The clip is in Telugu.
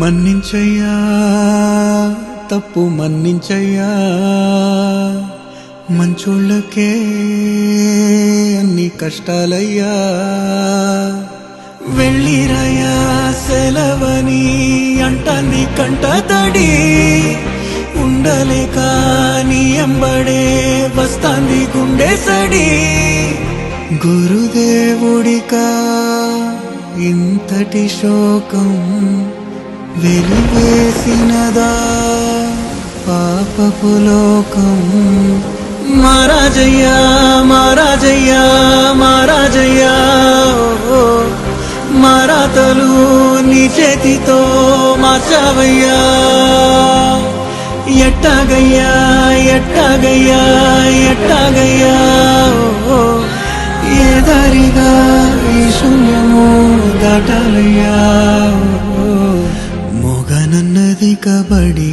మన్నించయ్యా తప్పు మన్నించయ్యా మంచోళ్ళకే అన్ని కష్టాలయ్యా వెళ్ళిరయ్యా సెలవని అంటాంది కంట తడి ఉండలేక నీ ఎంబడే వస్తాంది గుండె సడి గురుదేవుడికా ఇంతటి శోకం వెలివేసినదా పాపపు లోకం మహారాజయ్యా మహారాజయ్యా మహారాజయ్యా మారాతలు నీ చేతితో మార్చావయ్యా ఎట్టాగయ్యా ఎట్టాగయ్యా ఎట్టాగయ్యా ఏ దారిగా ఈ శూన్యము దాటాలయ్యా మొగనన్నది కబడి